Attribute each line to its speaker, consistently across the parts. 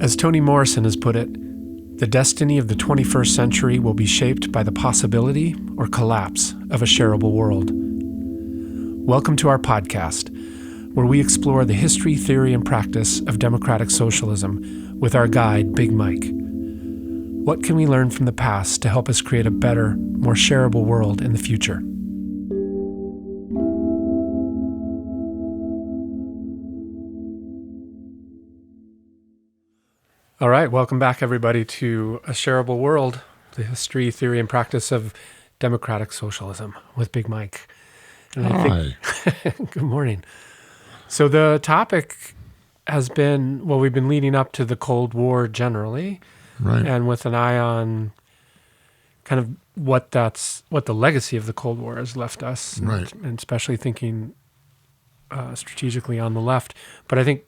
Speaker 1: As Toni Morrison has put it, the destiny of the 21st century will be shaped by the possibility or collapse of a shareable world. Welcome to our podcast, where we explore the history, theory, and practice of democratic socialism with our guide, Big Mike. What can we learn from the past to help us create a better, more shareable world in the future? All right, welcome back, everybody, to A Shareable World, the history, theory, and practice of democratic socialism with Big Mike. And
Speaker 2: Hi.
Speaker 1: Good morning. So the topic has been, we've been leading up to the Cold War generally,
Speaker 2: Right.
Speaker 1: and with an eye on kind of what the legacy of the Cold War has left us,
Speaker 2: Right.
Speaker 1: and especially thinking strategically on the left. But I think,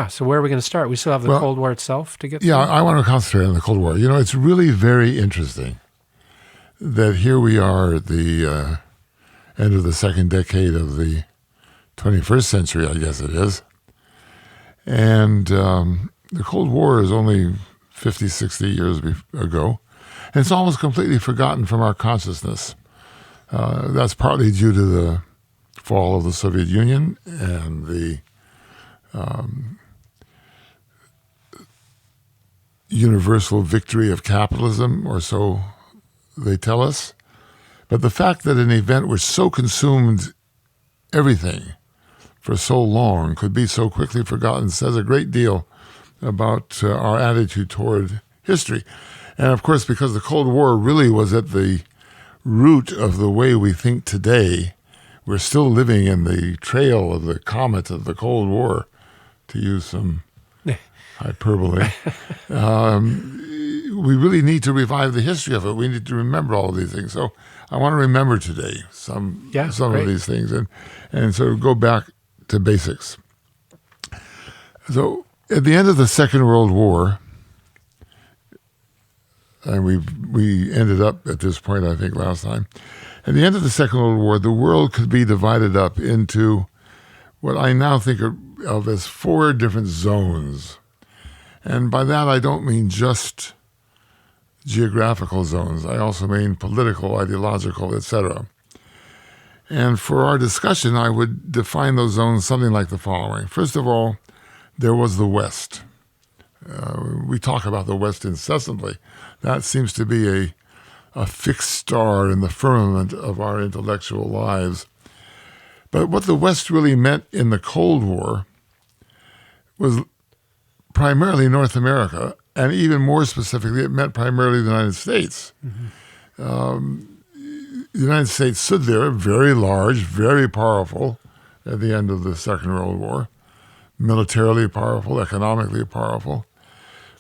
Speaker 1: so where are we going to start? We still have the Cold War itself to get through?
Speaker 2: Yeah, I want to concentrate on the Cold War. You know, it's really very interesting that here we are at the end of the second decade of the 21st century, I guess it is. And the Cold War is only 50, 60 years ago. And it's almost completely forgotten from our consciousness. That's partly due to the fall of the Soviet Union and the universal victory of capitalism, or so they tell us. But the fact that an event which so consumed everything for so long could be so quickly forgotten says a great deal about our attitude toward history. And of course, because the Cold War really was at the root of the way we think today, we're still living in the trail of the comet of the Cold War, to use some hyperbole. We really need to revive the history of it. We need to remember all of these things. So I want to remember today some of these things and sort of go back to basics. So at the end of the Second World War, and we ended up at this point, I think, last time. At the end of the Second World War, the world could be divided up into what I now think of as 4 different zones. And by that, I don't mean just geographical zones. I also mean political, ideological, etc. And for our discussion, I would define those zones something like the following. First of all, there was the West. We talk about the West incessantly. That seems to be a fixed star in the firmament of our intellectual lives. But what the West really meant in the Cold War was primarily North America, and even more specifically, it meant primarily the United States. Mm-hmm. The United States stood there, very large, very powerful at the end of the Second World War, militarily powerful, economically powerful,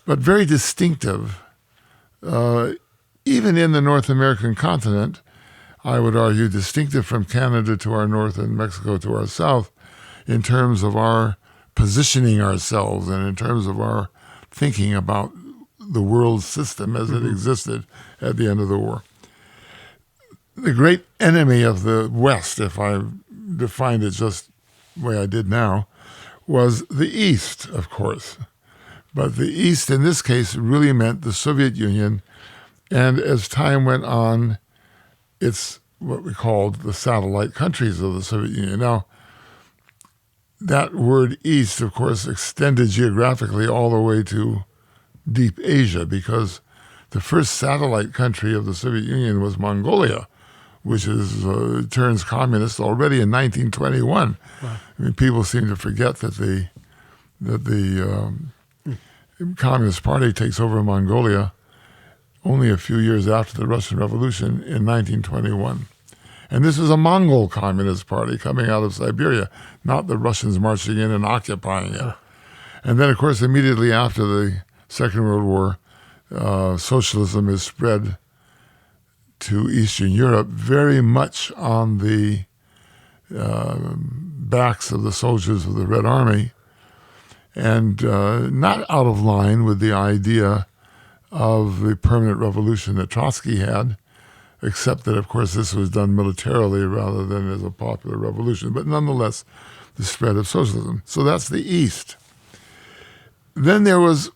Speaker 2: but very distinctive. Even in the North American continent, I would argue distinctive from Canada to our north and Mexico to our south in terms of our positioning ourselves and in terms of our thinking about the world system as it existed at the end of the war. The great enemy of the West, if I defined it just the way I did now, was the East, of course. But the East, in this case, really meant the Soviet Union. And as time went on, it's what we called the satellite countries of the Soviet Union. Now, that word East, of course, extended geographically all the way to deep Asia, because the first satellite country of the Soviet Union was Mongolia, which turns communist already in 1921. Wow. I mean, people seem to forget that the Communist Party takes over Mongolia only a few years after the Russian Revolution in 1921. And this is a Mongol Communist Party coming out of Siberia, not the Russians marching in and occupying it. And then, of course, immediately after the Second World War, socialism is spread to Eastern Europe, very much on the backs of the soldiers of the Red Army, and not out of line with the idea of the permanent revolution that Trotsky had, except that, of course, this was done militarily rather than as a popular revolution, but nonetheless, the spread of socialism. So that's the East. Then there was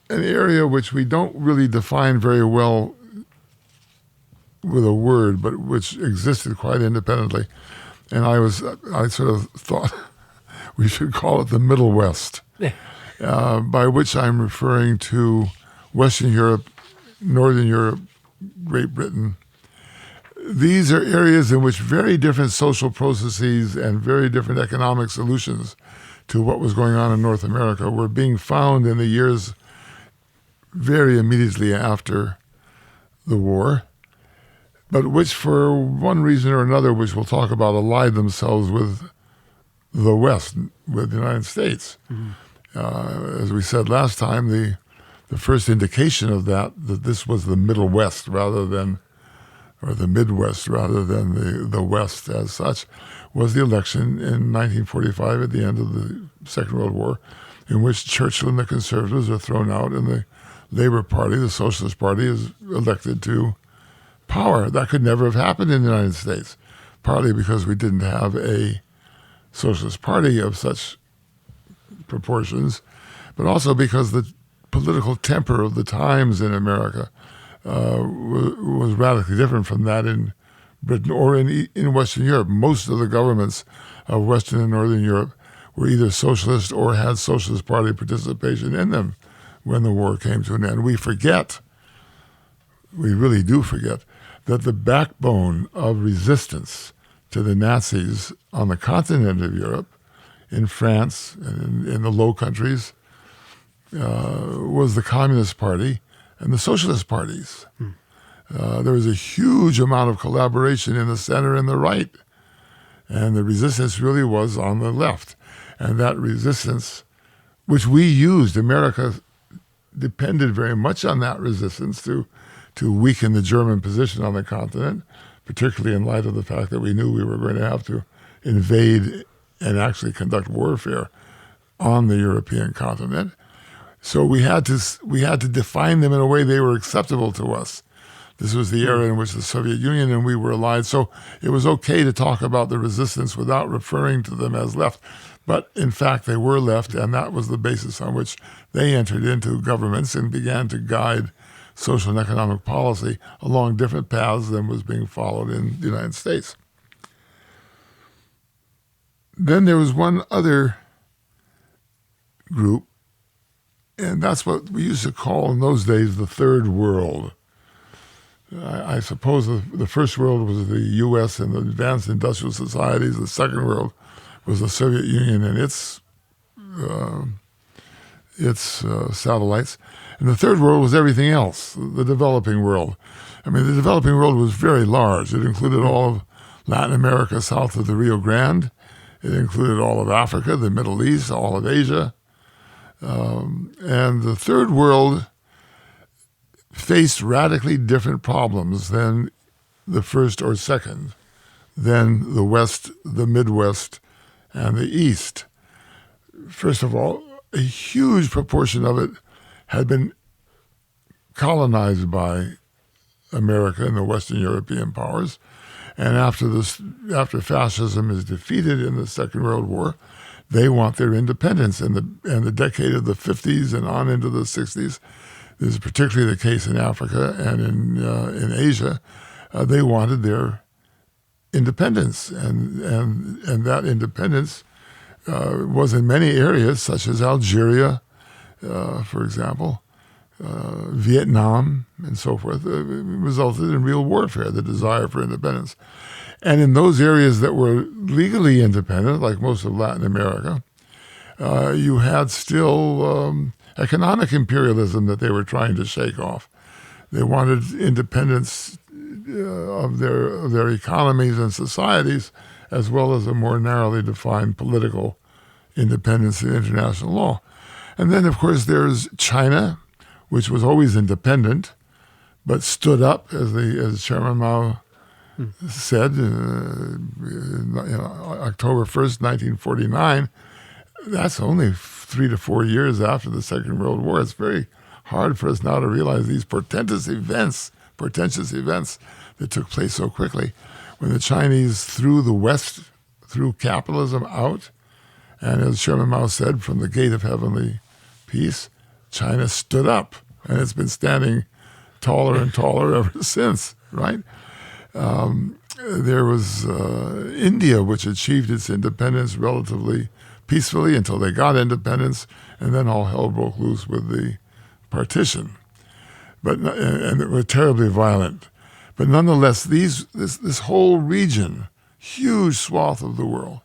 Speaker 2: an area which we don't really define very well with a word, but which existed quite independently. And I sort of thought we should call it the Middle West, by which I'm referring to Western Europe, Northern Europe, Great Britain. These are areas in which very different social processes and very different economic solutions to what was going on in North America were being found in the years very immediately after the war, but which for one reason or another, which we'll talk about, allied themselves with the West, with the United States. Mm-hmm. As we said last time, the first indication of that this was the Middle West or the Midwest rather than the West as such, was the election in 1945 at the end of the Second World War, in which Churchill and the Conservatives are thrown out and the Labour Party, the Socialist Party, is elected to power. That could never have happened in the United States, partly because we didn't have a Socialist Party of such proportions, but also because the political temper of the times in America was radically different from that in Britain or in Western Europe. Most of the governments of Western and Northern Europe were either socialist or had Socialist Party participation in them when the war came to an end. We really do forget, that the backbone of resistance to the Nazis on the continent of Europe, in France and in the Low Countries, was the Communist Party and the Socialist parties. There was a huge amount of collaboration in the center and the right, and the resistance really was on the left. And that resistance, which we used, America depended very much on that resistance to weaken the German position on the continent, particularly in light of the fact that we knew we were going to have to invade and actually conduct warfare on the European continent. So we had to define them in a way they were acceptable to us. This was the era in which the Soviet Union and we were allied, so it was okay to talk about the resistance without referring to them as left. But in fact, they were left, and that was the basis on which they entered into governments and began to guide social and economic policy along different paths than was being followed in the United States. Then there was one other group, and that's what we used to call in those days the Third World. I suppose the first world was the U.S. and the advanced industrial societies. The second world was the Soviet Union and its satellites. And the third world was everything else, the developing world. I mean, the developing world was very large. It included all of Latin America south of the Rio Grande. It included all of Africa, the Middle East, all of Asia. And the third world faced radically different problems than the first or second, than the West, the Midwest, and the East. First of all, a huge proportion of it had been colonized by America and the Western European powers. And after fascism is defeated in the Second World War, they want their independence. In the decade of the 50s and on into the 60s, this is particularly the case in Africa and in Asia. They wanted their independence, and that independence was in many areas, such as Algeria, for example, Vietnam, and so forth, resulted in real warfare, the desire for independence. And in those areas that were legally independent, like most of Latin America, you had still economic imperialism that they were trying to shake off. They wanted independence of their economies and societies, as well as a more narrowly defined political independence in international law. And then, of course, there's China, which was always independent, but stood up, as Chairman Mao said, October 1st, 1949. That's only 3 to 4 years after the Second World War. It's very hard for us now to realize these portentous events that took place so quickly. When the Chinese threw the West, threw capitalism out, and as Chairman Mao said, from the gate of heavenly peace, China stood up, and it's been standing taller and taller ever since, right? There was India, which achieved its independence relatively peacefully until they got independence, and then all hell broke loose with the partition. And it was terribly violent. But nonetheless, this whole region, huge swath of the world,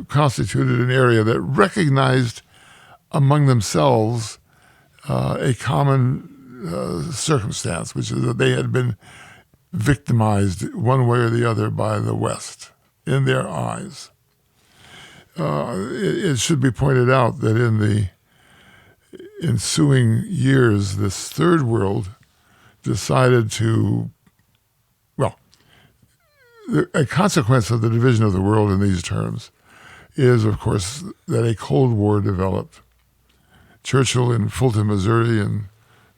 Speaker 2: constituted an area that recognized among themselves a common circumstance, which is that they had been victimized one way or the other by the West in their eyes. It should be pointed out that in the ensuing years, this third world decided to, a consequence of the division of the world in these terms is, of course, that a Cold War developed. Churchill in Fulton, Missouri in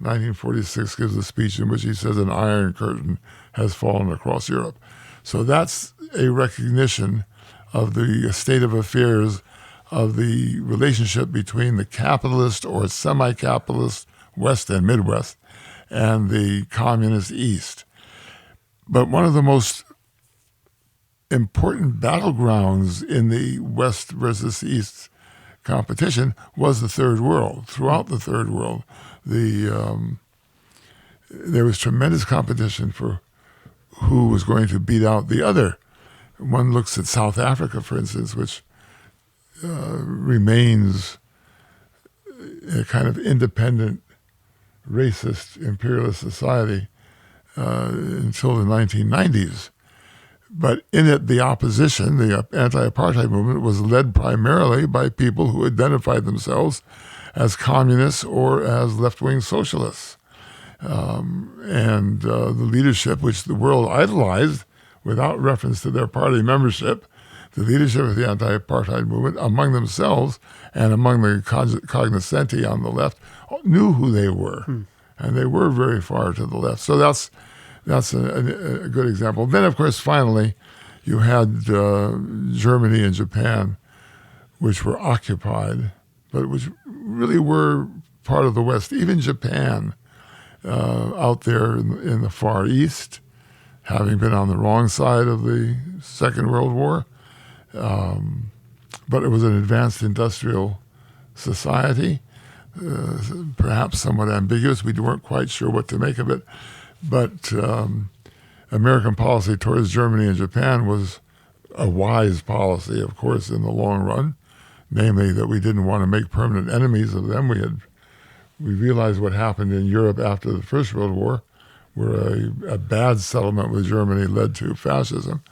Speaker 2: 1946 gives a speech in which he says an iron curtain has fallen across Europe. So that's a recognition of the state of affairs of the relationship between the capitalist or semi-capitalist West and Midwest and the communist East. But one of the most important battlegrounds in the West versus East competition was the Third World. Throughout the Third World, there was tremendous competition for who was going to beat out the other. One looks at South Africa, for instance, which remains a kind of independent, racist, imperialist society until the 1990s. But in it, the opposition, the anti-apartheid movement, was led primarily by people who identified themselves as communists or as left-wing socialists. And the leadership, which the world idolized without reference to their party membership, the leadership of the anti-apartheid movement among themselves and among the cognoscenti on the left knew who they were. And they were very far to the left. So that's a good example. Then, of course, finally, you had Germany and Japan, which were occupied, but which really were part of the West. Even Japan, out there in the Far East, having been on the wrong side of the Second World War, but it was an advanced industrial society, perhaps somewhat ambiguous. We weren't quite sure what to make of it. But American policy towards Germany and Japan was a wise policy, of course, in the long run, namely that we didn't want to make permanent enemies of them. We realized what happened in Europe after the First World War, where a bad settlement with Germany led to fascism.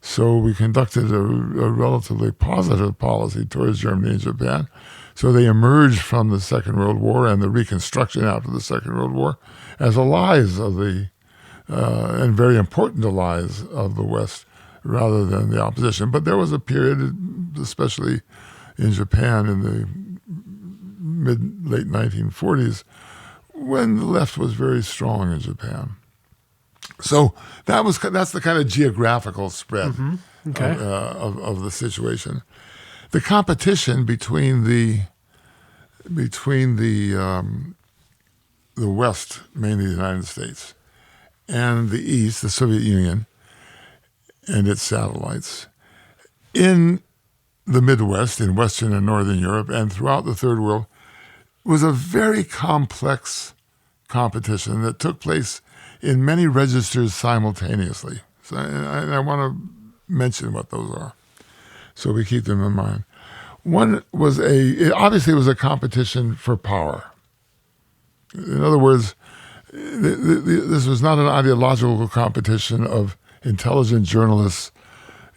Speaker 2: So we conducted a relatively positive policy towards Germany and Japan. So they emerged from the Second World War and the reconstruction after the Second World War as allies of the, and very important allies of the West rather than the opposition. But there was a period, especially in Japan in the late 1940s, when the left was very strong in Japan. So that's the kind of geographical spread of the situation. The competition between the West, mainly the United States, and the East, the Soviet Union, and its satellites, in the Midwest, in Western and Northern Europe, and throughout the Third World, was a very complex competition that took place in many registers simultaneously. So, and I want to mention what those are, so we keep them in mind. One was it obviously was a competition for power. In other words, this was not an ideological competition of intelligent journalists,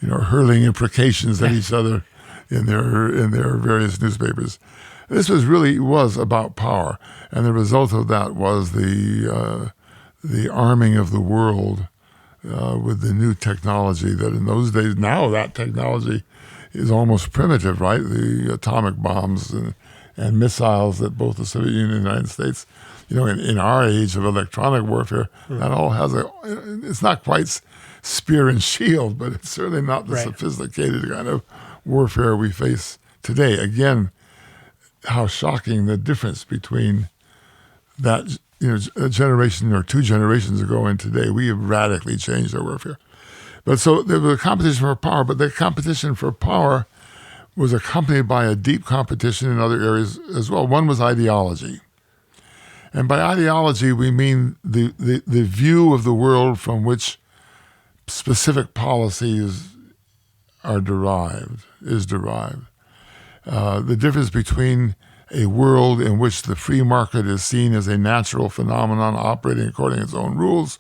Speaker 2: hurling imprecations at each other in their various newspapers. This was about power, and the result of that was the arming of the world with the new technology that in those days, now that technology is almost primitive, right? The atomic bombs and missiles that both the Soviet Union and the United States, in our age of electronic warfare, that all has it's not quite spear and shield, but it's certainly not the sophisticated kind of warfare we face today. Again, how shocking the difference between that, a generation or two generations ago and today. We have radically changed our warfare. But so there was a competition for power, but the competition for power was accompanied by a deep competition in other areas as well. One was ideology. And by ideology, we mean the view of the world from which specific policies is derived. The difference between a world in which the free market is seen as a natural phenomenon operating according to its own rules,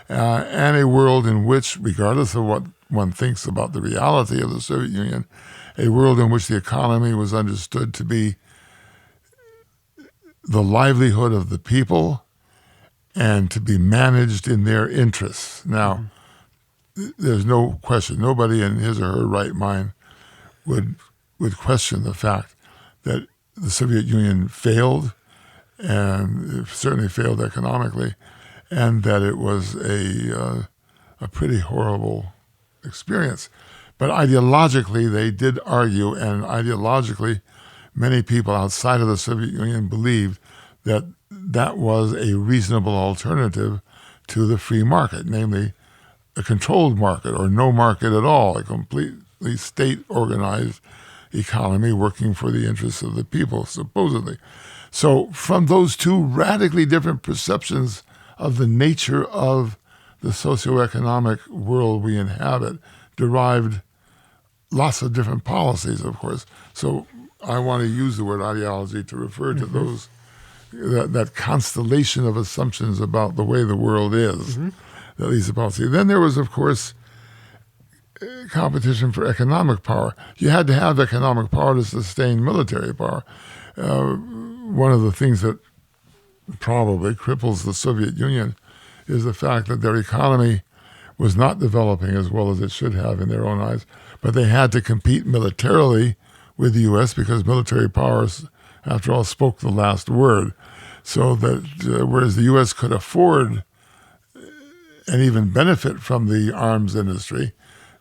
Speaker 2: and a world in which, regardless of what one thinks about the reality of the Soviet Union, a world in which the economy was understood to be the livelihood of the people and to be managed in their interests. Now, there's no question, nobody in his or her right mind would question the fact that the Soviet Union failed, and it certainly failed economically, and that it was a pretty horrible experience. But ideologically, they did argue, and ideologically, many people outside of the Soviet Union believed that that was a reasonable alternative to the free market, namely a controlled market or no market at all, a completely state-organized economy working for the interests of the people, supposedly. So from those two radically different perceptions of the nature of the socioeconomic world we inhabit derived lots of different policies, of course. So I want to use the word ideology to refer to those, that constellation of assumptions about the way the world is, that leads to policy. Then there was, of course, competition for economic power. You had to have economic power to sustain military power. One of the things that probably cripples the Soviet Union is the fact that their economy was not developing as well as it should have in their own eyes, but they had to compete militarily with the U.S. because military powers, after all, spoke the last word. So that whereas the U.S. could afford and even benefit from the arms industry,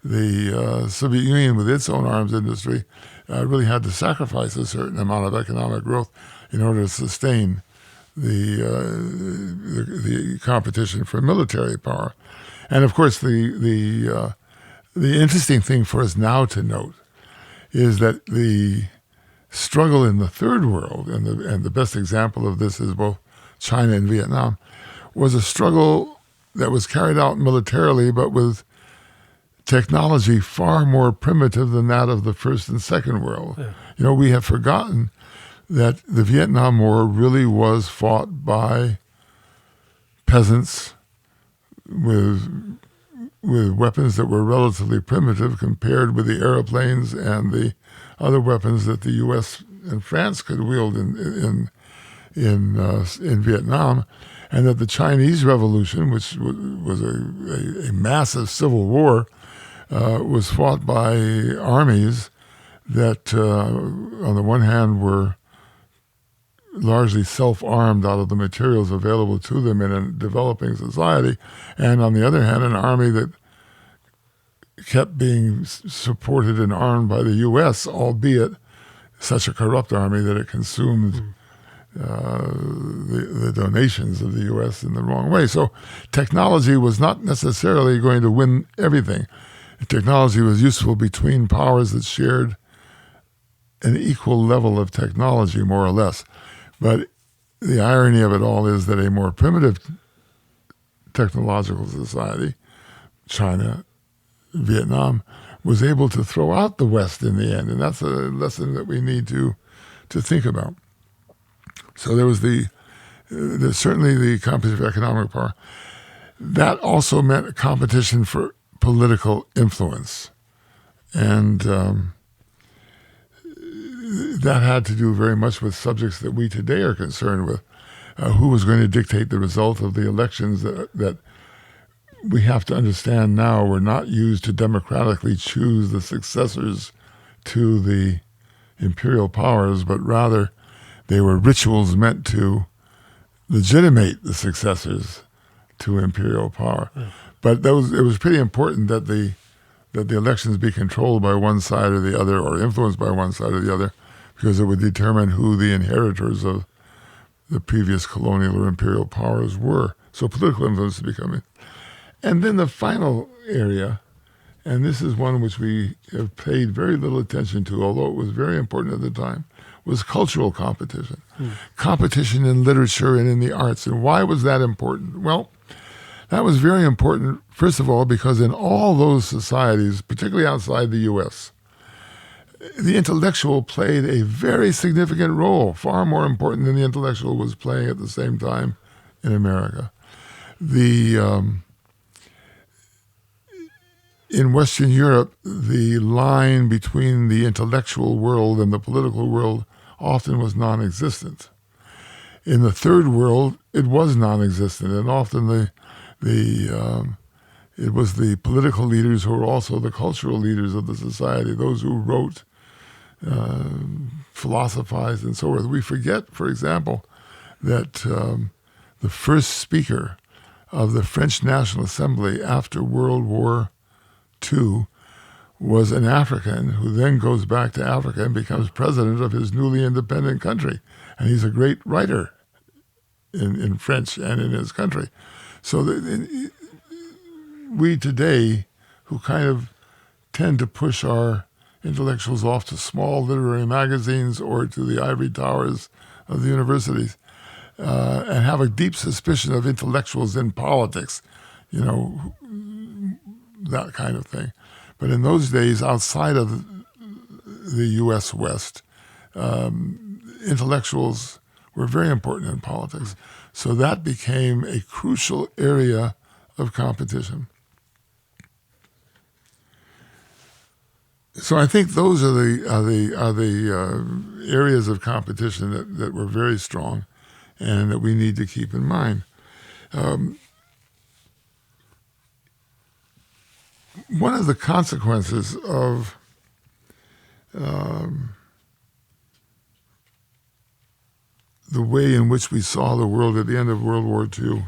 Speaker 2: the Soviet Union, with its own arms industry, really had to sacrifice a certain amount of economic growth in order to sustain the competition for military power. And of course, the interesting thing for us now to note is that the struggle in the third world, and the best example of this is both China and Vietnam, was a struggle that was carried out militarily, but with technology far more primitive than that of the First and Second World. Yeah. We have forgotten that the Vietnam War really was fought by peasants with weapons that were relatively primitive compared with the airplanes and the other weapons that the U.S. and France could wield in Vietnam, and that the Chinese Revolution, which was a massive civil war, was fought by armies that, on the one hand, were largely self-armed out of the materials available to them in a developing society, and on the other hand, an army that kept being supported and armed by the U.S., albeit such a corrupt army that it consumed the donations of the U.S. in the wrong way. So technology was not necessarily going to win everything. Technology was useful between powers that shared an equal level of technology, more or less. But the irony of it all is that a more primitive technological society, China, Vietnam, was able to throw out the West in the end. And that's a lesson that we need to think about. So there was there's certainly the competition for economic power. That also meant a competition for political influence. And that had to do very much with subjects that we today are concerned with. Who was going to dictate the result of the elections that we have to understand now were not used to democratically choose the successors to the imperial powers, but rather they were rituals meant to legitimate the successors to imperial power. Yeah. But it was pretty important that the elections be controlled by one side or the other, or influenced by one side or the other, because it would determine who the inheritors of the previous colonial or imperial powers were. So political influence is becoming. And then the final area, and this is one which we have paid very little attention to, although it was very important at the time, was cultural competition. Competition in literature and in the arts. And why was that important? Well, that was very important, first of all, because in all those societies, particularly outside the U.S., the intellectual played a very significant role, far more important than the intellectual was playing at the same time in America. In Western Europe, the line between the intellectual world and the political world often was non-existent. In the third world, it was non-existent, and often it was the political leaders who were also the cultural leaders of the society, those who wrote, philosophized, and so forth. We forget, for example, that the first speaker of the French National Assembly after World War II was an African who then goes back to Africa and becomes president of his newly independent country. And he's a great writer in French and in his country. So we today, who kind of tend to push our intellectuals off to small literary magazines or to the ivory towers of the universities, and have a deep suspicion of intellectuals in politics, that kind of thing. But in those days, outside of the U.S. West, intellectuals were very important in politics. So that became a crucial area of competition. So I think those are the areas of competition that were very strong and that we need to keep in mind. One of the consequences of the way in which we saw the world at the end of World War II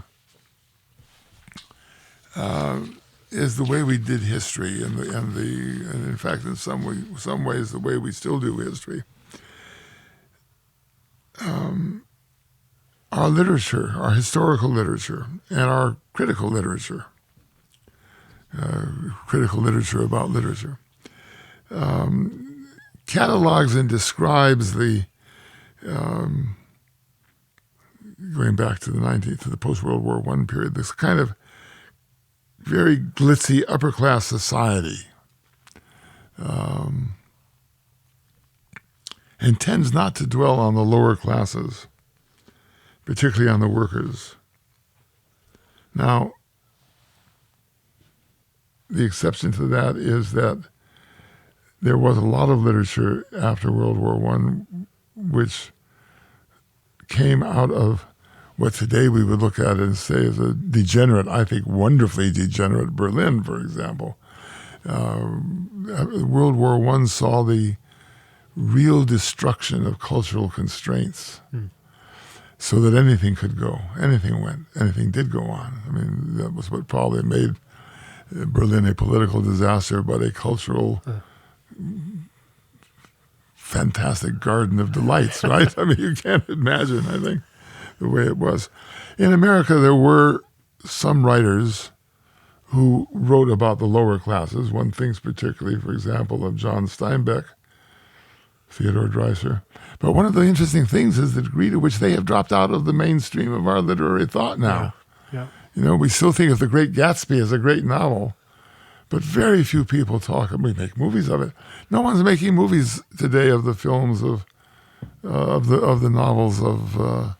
Speaker 2: is the way we did history, and in fact, in some ways, the way we still do history. Our literature, our historical literature, and our critical literature about literature, catalogs and describes the going back to the post-World War I period, this kind of very glitzy upper-class society, and tends not to dwell on the lower classes, particularly on the workers. Now, the exception to that is that there was a lot of literature after World War I which came out of what today we would look at and say is a degenerate, I think wonderfully degenerate Berlin, for example. World War I saw the real destruction of cultural constraints so that anything could go, anything went, anything did go on. I mean, that was what probably made Berlin a political disaster, but a cultural fantastic garden of delights, right? I mean, you can't imagine, I think, the way it was. In America, there were some writers who wrote about the lower classes. One thinks particularly, for example, of John Steinbeck, Theodore Dreiser. But one of the interesting things is the degree to which they have dropped out of the mainstream of our literary thought now.
Speaker 1: Yeah.
Speaker 2: We still think of The Great Gatsby as a great novel, but very few people talk, and we make movies of it. No one's making movies today of the films of the novels of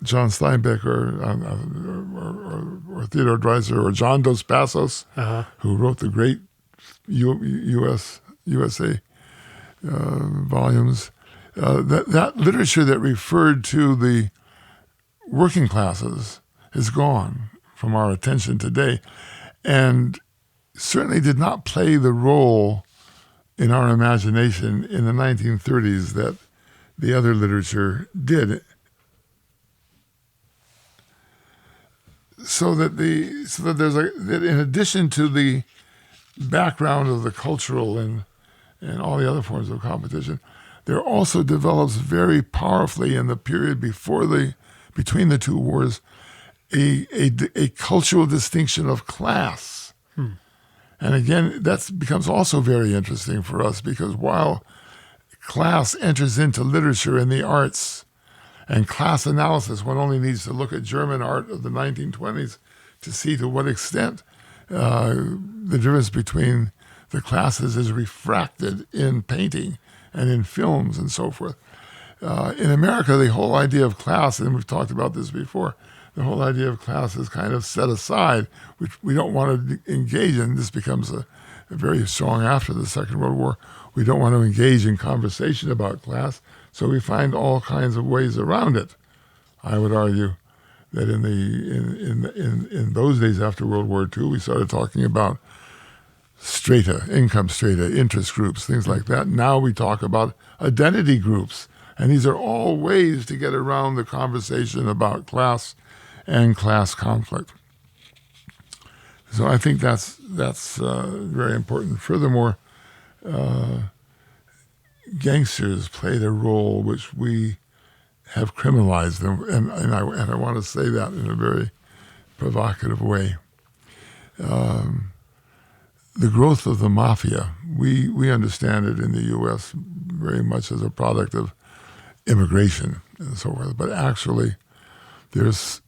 Speaker 2: John Steinbeck or Theodore Dreiser or John Dos Passos, who wrote the great USA volumes. That literature that referred to the working classes is gone from our attention today, and certainly did not play the role in our imagination in the 1930s that the other literature did. So that in addition to the background of the cultural and and all the other forms of competition, there also develops very powerfully in the period between the two wars a cultural distinction of class. And again, that becomes also very interesting for us, because while class enters into literature and the arts and class analysis, one only needs to look at German art of the 1920s to see to what extent the difference between the classes is refracted in painting and in films and so forth. In America, the whole idea of class, and we've talked about this before, the whole idea of class is kind of set aside, which we don't want to engage in. This becomes a very strong after the Second World War. We don't want to engage in conversation about class, so we find all kinds of ways around it. I would argue that in those days after World War II, we started talking about strata, income strata, interest groups, things like that. Now we talk about identity groups, and these are all ways to get around the conversation about class and class conflict. So I think that's very important. Furthermore, gangsters played a role which we have criminalized them, and I want to say that in a very provocative way. The growth of the mafia, we understand it in the U.S. very much as a product of immigration and so forth, but actually there is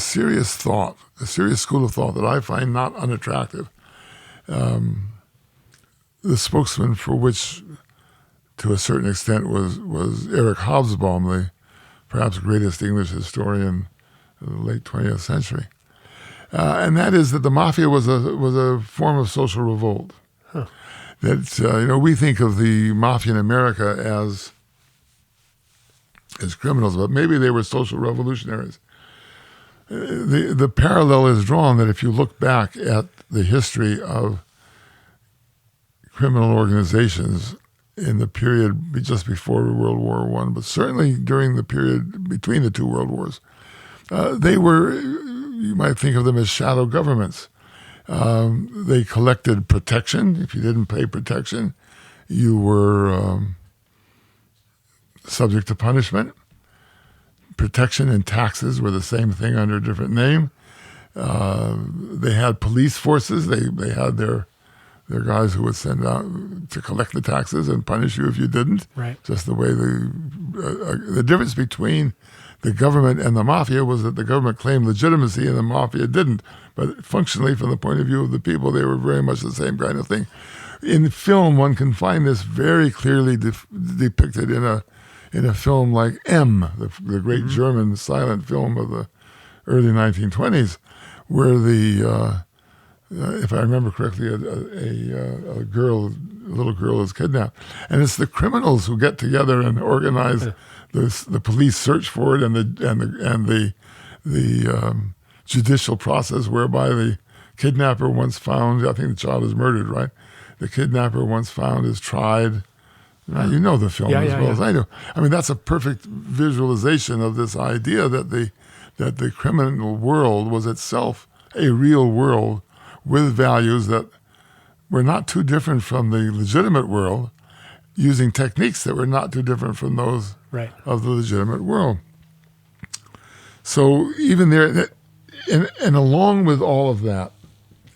Speaker 2: serious thought, a serious school of thought that I find not unattractive. The spokesman for which, to a certain extent, was Eric Hobsbawm, the perhaps greatest English historian of the late 20th century. And that is that the mafia was a form of social revolt. Huh. That we think of the mafia in America as criminals, but maybe they were social revolutionaries. The parallel is drawn that if you look back at the history of criminal organizations in the period just before World War I, but certainly during the period between the two world wars, they were, you might think of them as shadow governments. They collected protection. If you didn't pay protection, you were subject to punishment. Protection and taxes were the same thing under a different name. They had police forces. They had their guys who would send out to collect the taxes and punish you if you didn't.
Speaker 1: Right.
Speaker 2: Just the way the difference between the government and the mafia was that the government claimed legitimacy and the mafia didn't. But functionally, from the point of view of the people, they were very much the same kind of thing. In film, one can find this very clearly depicted in a film like M, the great German silent film of the early 1920s, where if I remember correctly, a little girl is kidnapped, and it's the criminals who get together and organize the police search for it and the judicial process whereby the kidnapper once found, I think the child is murdered, right? The kidnapper once found is tried. Now, you know the film as well as I do. I mean, that's a perfect visualization of this idea that the criminal world was itself a real world with values that were not too different from the legitimate world, using techniques that were not too different from those of the legitimate world. So even there, and along with all of that,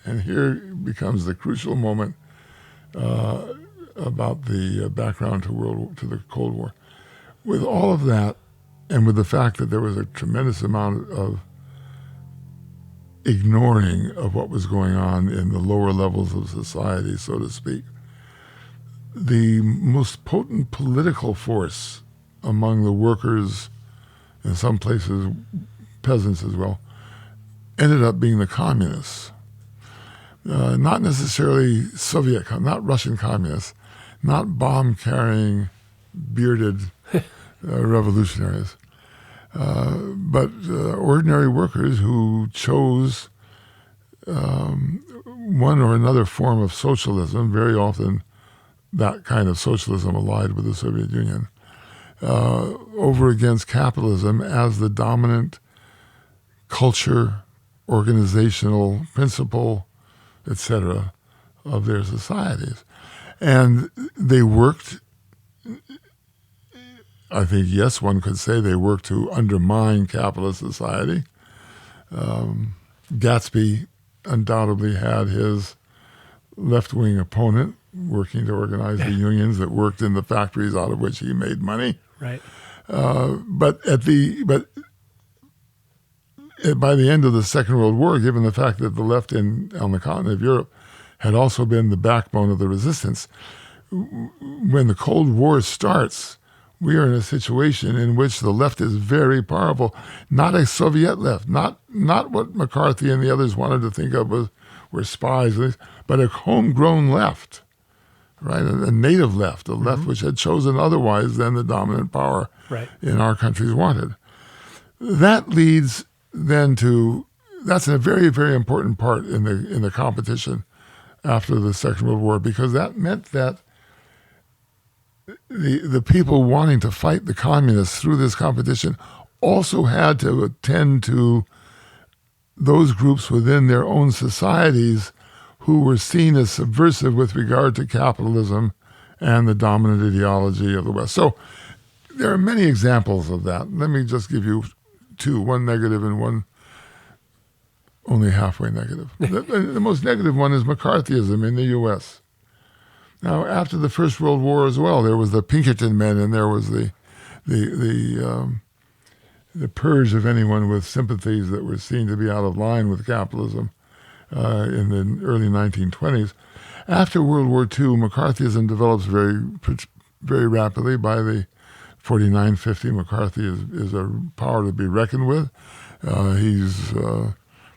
Speaker 2: and here becomes the crucial moment about the background to the Cold War. With all of that, and with the fact that there was a tremendous amount of ignoring of what was going on in the lower levels of society, so to speak, the most potent political force among the workers, in some places peasants as well, ended up being the communists. Not necessarily not Russian communists, not bomb-carrying, bearded revolutionaries, but ordinary workers who chose one or another form of socialism, very often that kind of socialism allied with the Soviet Union, over against capitalism as the dominant culture, organizational principle, etc., of their societies. And they worked, I think, yes, one could say they worked to undermine capitalist society. Gatsby undoubtedly had his left-wing opponent working to organize the unions that worked in the factories out of which he made money.
Speaker 1: Right.
Speaker 2: But by the end of the Second World War, given the fact that the left on the continent of Europe had also been the backbone of the resistance, when the Cold War starts, we are in a situation in which the left is very powerful. Not a Soviet left, not what McCarthy and the others wanted to think of were spies, but a homegrown left, right? A native left, a left which had chosen otherwise than the dominant power in our countries wanted. That leads then to, that's a very, very important part in the competition after the Second World War, because that meant that the people wanting to fight the communists through this competition also had to attend to those groups within their own societies who were seen as subversive with regard to capitalism and the dominant ideology of the West. So there are many examples of that. Let me just give you two, one negative and one only halfway negative. The most negative one is McCarthyism in the U.S. Now, after the First World War as well, there was the Pinkerton men, and there was the purge of anyone with sympathies that were seen to be out of line with capitalism in the early 1920s. After World War II, McCarthyism develops very, very rapidly. By the 49-50, McCarthy is a power to be reckoned with. He's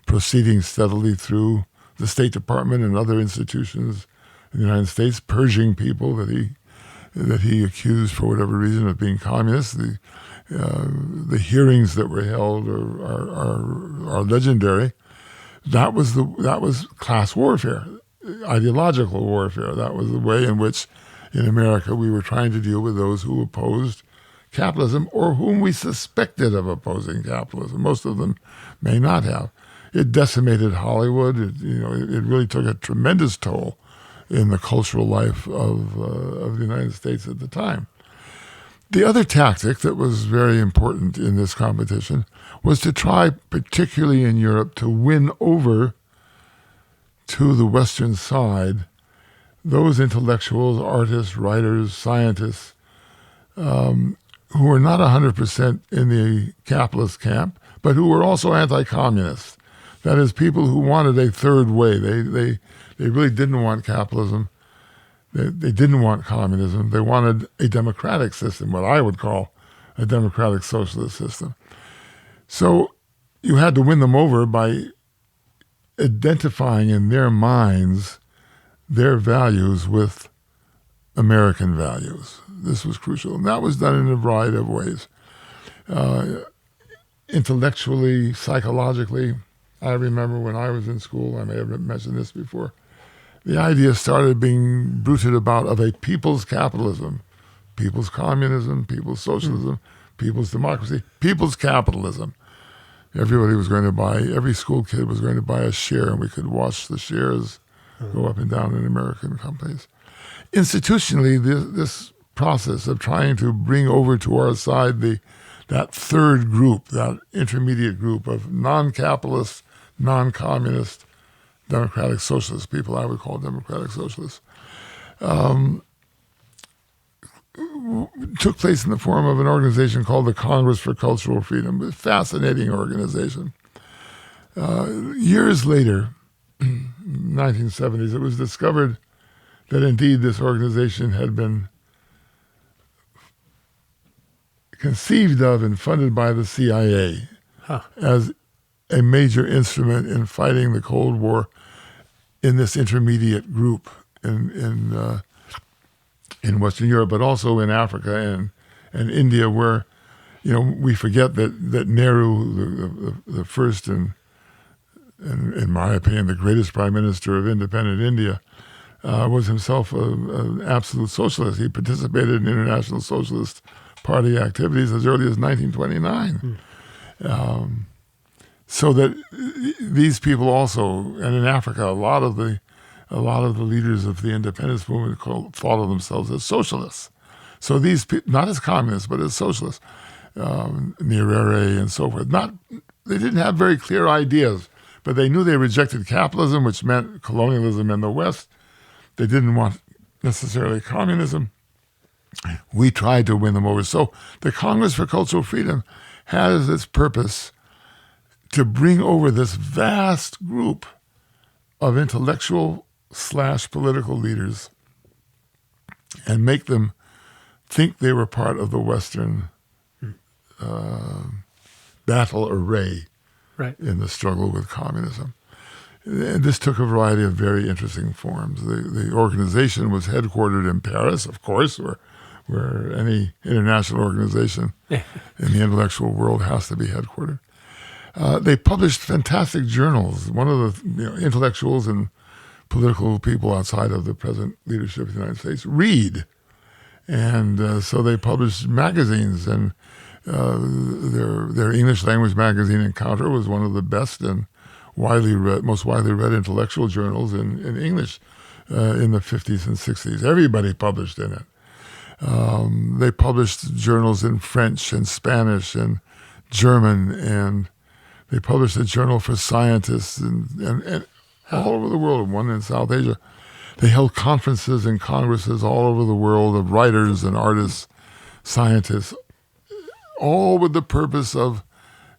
Speaker 2: proceeding steadily through the State Department and other institutions in the United States, purging people that he accused for whatever reason of being communists. The hearings that were held are legendary. That was class warfare, ideological warfare. That was the way in which, in America, we were trying to deal with those who opposed capitalism or whom we suspected of opposing capitalism. Most of them may not have. It decimated Hollywood. It really took a tremendous toll in the cultural life of the United States at the time. The other tactic that was very important in this competition was to try, particularly in Europe, to win over to the Western side those intellectuals, artists, writers, scientists who were not 100% in the capitalist camp, but who were also anti-communist. That is, people who wanted a third way. They really didn't want capitalism. They didn't want communism. They wanted a democratic system, what I would call a democratic socialist system. So you had to win them over by identifying in their minds their values with American values. This was crucial. And that was done in a variety of ways. Intellectually, psychologically. I remember when I was in school, I may have mentioned this before, the idea started being bruited about of a people's capitalism, people's communism, people's socialism, people's democracy, people's capitalism. Everybody was going to buy, every school kid was going to buy a share, and we could watch the shares go up and down in American companies. Institutionally, this process of trying to bring over to our side that third group, that intermediate group of non-capitalist, non-communist, democratic socialists, people I would call democratic socialists, took place in the form of an organization called the Congress for Cultural Freedom, a fascinating organization. Years later, 1970s, it was discovered that indeed this organization had been conceived of and funded by the CIA as a major instrument in fighting the Cold War in this intermediate group in Western Europe, but also in Africa and India, where we forget that Nehru, the first and in my opinion the greatest prime minister of independent India, was himself an absolute socialist. He participated in international socialist party activities as early as 1929. So that these people also, and in Africa, a lot of the a lot of the leaders of the independence movement thought of themselves as socialists. So these people, not as communists, but as socialists, Nyerere and so forth. They didn't have very clear ideas, but they knew they rejected capitalism, which meant colonialism in the West. They didn't want necessarily communism. We tried to win them over. So the Congress for Cultural Freedom has its purpose to bring over this vast group of intellectual/political leaders and make them think they were part of the Western battle array in the struggle with communism. And this took a variety of very interesting forms. The organization was headquartered in Paris, of course, where any international organization in the intellectual world has to be headquartered. They published fantastic journals. One of the intellectuals and political people outside of the present leadership of the United States read. And so they published magazines, and their English language magazine, Encounter, was one of the best and most widely read intellectual journals in English in the 50s and 60s. Everybody published in it. They published journals in French and Spanish and German, and they published a journal for scientists and all over the world, one in South Asia. They held conferences and congresses all over the world of writers and artists, scientists, all with the purpose of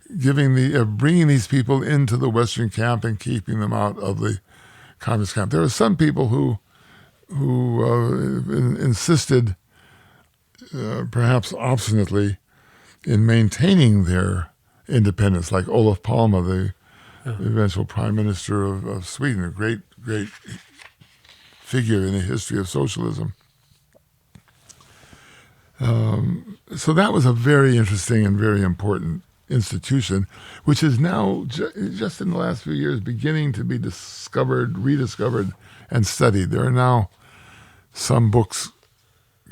Speaker 2: bringing these people into the Western camp and keeping them out of the communist camp. There are some people who insisted, perhaps obstinately, in maintaining their independence, like Olof Palme, the eventual prime minister of Sweden, a great figure in the history of socialism. So that was a very interesting and very important institution, which is now, just in the last few years, beginning to be rediscovered, and studied. There are now some books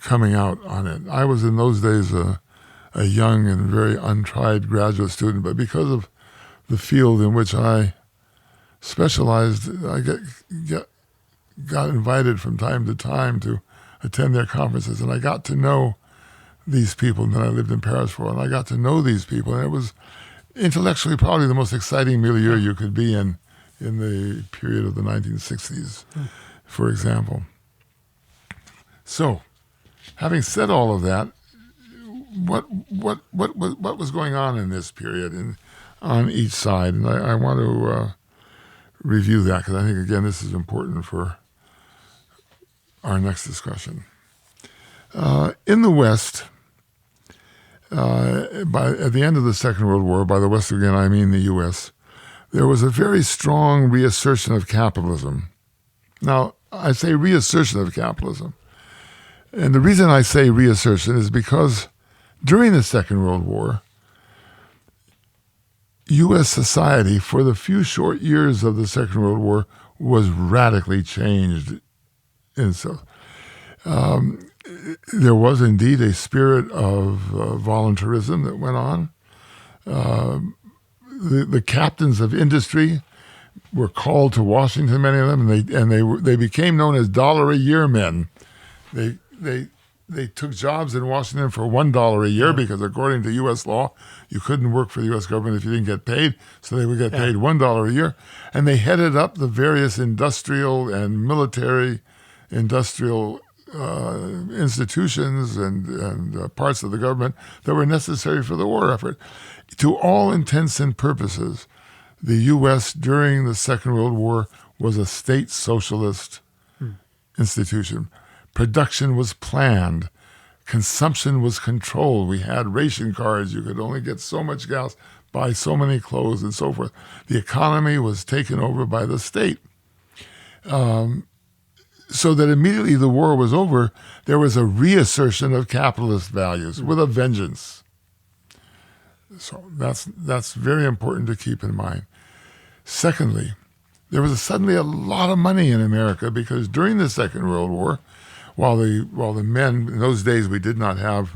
Speaker 2: coming out on it. I was in those days a young and very untried graduate student, but because of the field in which I specialized, I got invited from time to time to attend their conferences, and I got to know these people. And then I lived in Paris for a while, and I got to know these people, and it was intellectually probably the most exciting milieu you could be in the period of the 1960s, for example. So, having said all of that, what was going on in this period on each side? And I want to review that, because I think, again, this is important for our next discussion. In the West, at the end of the Second World War, by the West again I mean the U.S., there was a very strong reassertion of capitalism. Now, I say reassertion of capitalism. And the reason I say reassertion is because during the Second World War, U.S. society, for the few short years of the Second World War, was radically changed in itself. There was indeed a spirit of voluntarism that went on. The captains of industry were called to Washington, many of them, and they became known as $1-a-year men. They took jobs in Washington for $1 a year because, according to U.S. law, you couldn't work for the U.S. government if you didn't get paid. So they would get paid $1 a year, and they headed up the various industrial and military industrial institutions and parts of the government that were necessary for the war effort. To all intents and purposes, the U.S. during the Second World War was a state socialist institution. Production was planned. Consumption was controlled. We had ration cards. You could only get so much gas, buy so many clothes, and so forth. The economy was taken over by the state. So that immediately the war was over, there was a reassertion of capitalist values with a vengeance. So that's very important to keep in mind. Secondly, there was suddenly a lot of money in America, because during the Second World War, while the men, in those days we did not have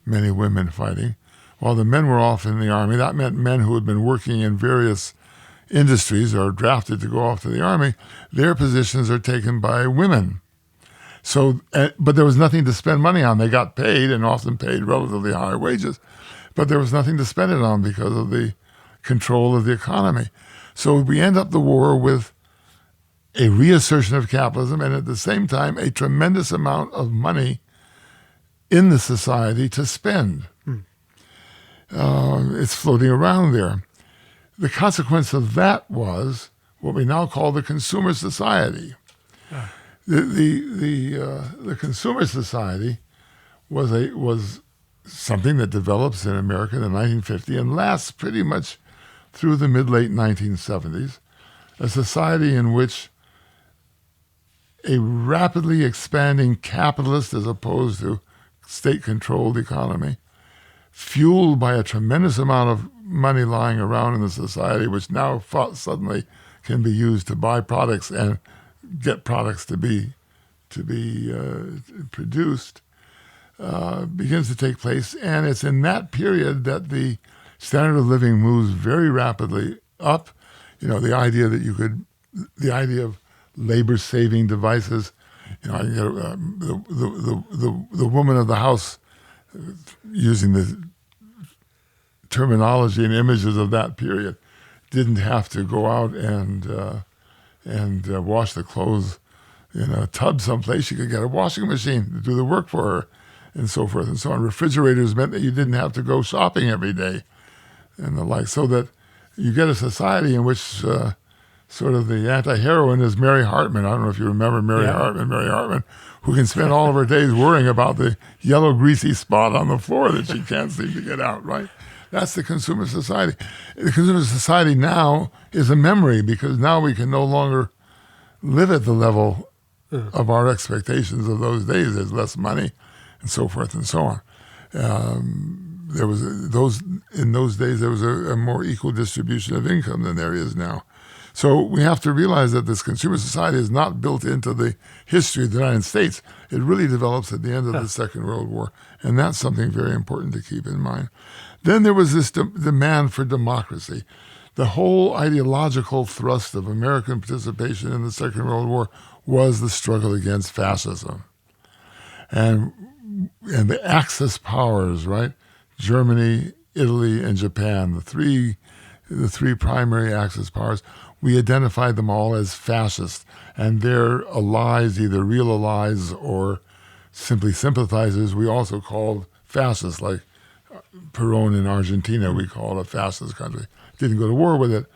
Speaker 2: many women fighting, while the men were off in the army, that meant men who had been working in various industries are drafted to go off to the army, their positions are taken by women. So, but there was nothing to spend money on. They got paid, and often paid relatively high wages, but there was nothing to spend it on because of the control of the economy. So we end up the war with a reassertion of capitalism, and at the same time, a tremendous amount of money in the society to spend. It's floating around there. The consequence of that was what we now call the consumer society. The consumer society was something that develops in America in the 1950s and lasts pretty much through the mid-late 1970s, a society in which a rapidly expanding capitalist as opposed to state-controlled economy, fueled by a tremendous amount of money lying around in the society, which now suddenly can be used to buy products and get products to be produced, begins to take place. And it's in that period that the standard of living moves very rapidly up. The idea of labor-saving devices. I can get the woman of the house, using the terminology and images of that period, didn't have to go out and wash the clothes in a tub someplace. She could get a washing machine to do the work for her, and so forth and so on. Refrigerators meant that you didn't have to go shopping every day, and the like. So that you get a society in which sort of the anti-heroine is Mary Hartman. I don't know if you remember Mary Hartman, who can spend all of her days worrying about the yellow greasy spot on the floor that she can't seem to get out, right? That's the consumer society. The consumer society now is a memory, because now we can no longer live at the level of our expectations of those days. There's less money and so forth and so on. In those days, there was a more equal distribution of income than there is now. So we have to realize that this consumer society is not built into the history of the United States. It really develops at the end of the Second World War, and that's something very important to keep in mind. Then there was this demand for democracy. The whole ideological thrust of American participation in the Second World War was the struggle against fascism. And the Axis powers, right? Germany, Italy, and Japan, the three primary Axis powers, we identified them all as fascist, and their allies, either real allies or simply sympathizers, we also called fascists, like Perón in Argentina, we called a fascist country. Didn't go to war with it,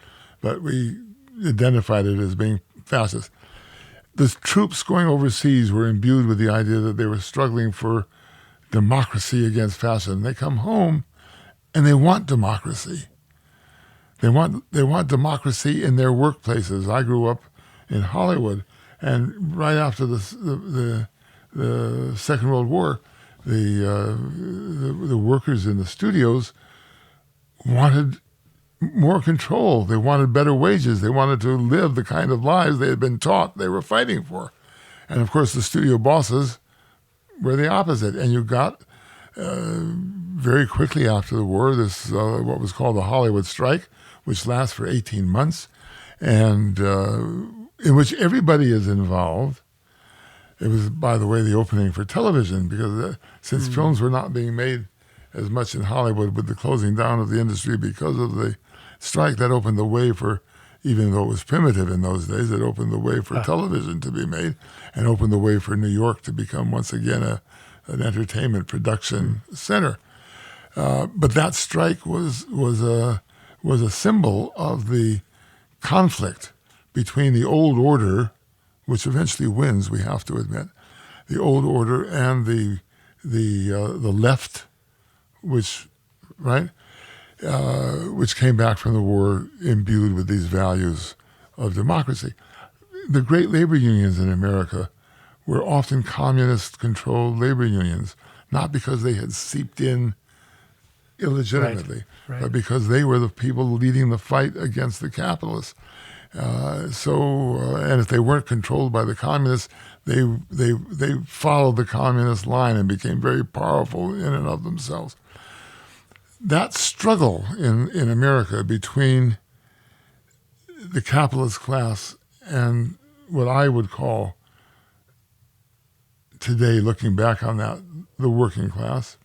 Speaker 2: but we identified it as being fascist. The troops going overseas were imbued with the idea that they were struggling for democracy against fascism. They come home and they want democracy. They want democracy in their workplaces. I grew up in Hollywood, and right after the Second World War, the workers in the studios wanted more control. They wanted better wages. They wanted to live the kind of lives they had been taught they were fighting for. And of course, the studio bosses were the opposite. And you got very quickly after the war this what was called the Hollywood strike, which lasts for 18 months, and in which everybody is involved. It was, by the way, the opening for television, because since films were not being made as much in Hollywood with the closing down of the industry because of the strike, that opened the way for, even though it was primitive in those days, it opened the way for television to be made, and opened the way for New York to become once again an entertainment production center. But that strike was a symbol of the conflict between the old order, which eventually wins, we have to admit, the old order, and the left, which came back from the war imbued with these values of democracy. The great labor unions in America were often communist-controlled labor unions, not because they had seeped in illegitimately, but because they were the people leading the fight against the capitalists. And if they weren't controlled by the communists, they followed the communist line and became very powerful in and of themselves. That struggle in America between the capitalist class and what I would call today, looking back on that, the working class.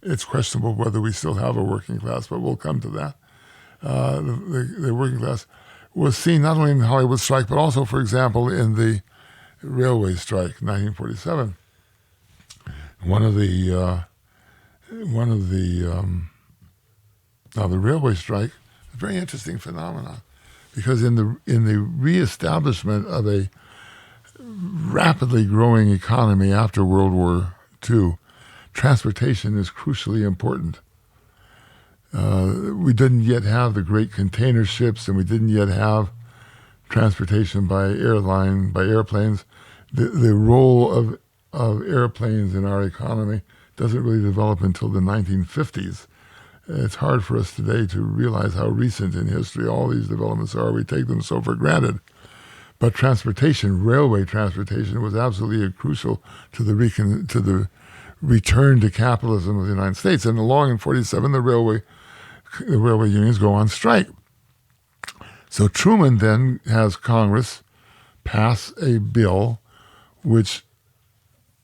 Speaker 2: It's questionable whether we still have a working class, but we'll come to that. The working class was seen not only in the Hollywood strike, but also, for example, in the railway strike, 1947. The railway strike, a very interesting phenomenon, because in the reestablishment of a rapidly growing economy after World War II, transportation is crucially important. We didn't yet have the great container ships, and we didn't yet have transportation by airplanes. The role of airplanes in our economy doesn't really develop until the 1950s. It's hard for us today to realize how recent in history all these developments are. We take them so for granted. But transportation, railway transportation, was absolutely crucial to the return to capitalism of the United States. And along in 1947, the railway unions go on strike. So Truman then has Congress pass a bill which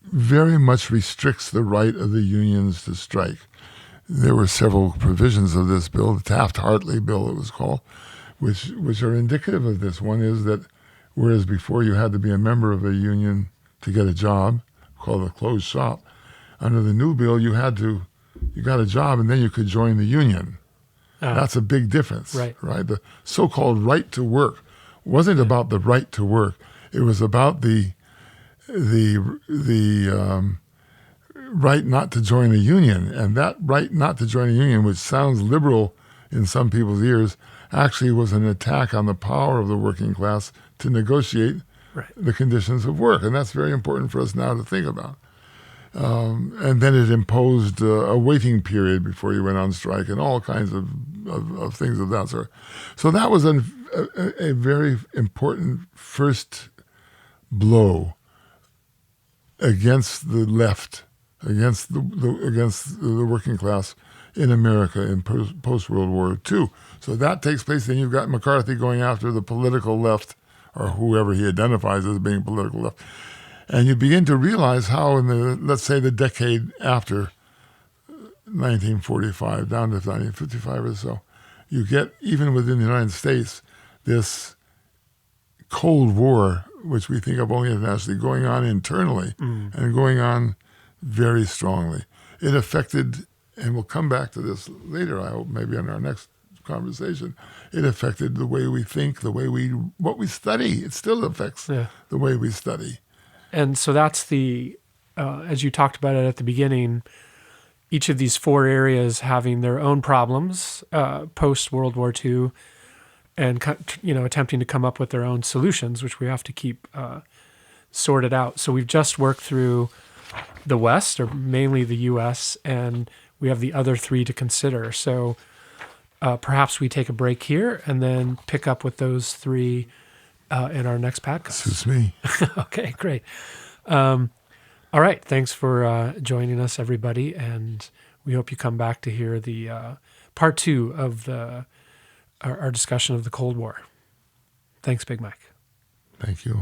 Speaker 2: very much restricts the right of the unions to strike. There were several provisions of this bill, the Taft-Hartley bill it was called, which are indicative of this. One is that whereas before you had to be a member of a union to get a job, called a closed shop, under the new bill you got a job and then you could join the union. That's a big difference, right? The so-called right to work wasn't about the right to work. It was about the right not to join a union. And that right not to join a union, which sounds liberal in some people's ears, actually was an attack on the power of the working class to negotiate the conditions of work. And that's very important for us now to think about. And then it imposed a waiting period before you went on strike and all kinds of things of that sort. So that was a very important first blow against the left, against the working class in America in post-World War II. So that takes place. Then you've got McCarthy going after the political left, or whoever he identifies as being political left. And you begin to realize how in let's say the decade after 1945, down to 1955 or so, you get, even within the United States, this Cold War, which we think of only internationally, going on internally and going on very strongly. It affected, and we'll come back to this later, I hope, maybe in our next conversation, it affected the way we think, what we study. It still affects the way we study.
Speaker 1: And so that's as you talked about it at the beginning, each of these four areas having their own problems post-World War II and attempting to come up with their own solutions, which we have to keep sorted out. So we've just worked through the West, or mainly the U.S., and we have the other three to consider. So perhaps we take a break here and then pick up with those three in our next podcast.
Speaker 2: Suits me.
Speaker 1: Okay, great. All right, thanks for joining us, everybody, and we hope you come back to hear the part 2 of our discussion of the Cold War. Thanks, Big Mike.
Speaker 2: Thank you.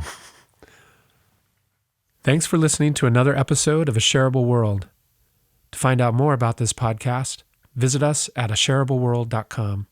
Speaker 1: Thanks for listening to another episode of A Shareable World. To find out more about this podcast, visit us at ashareableworld.com.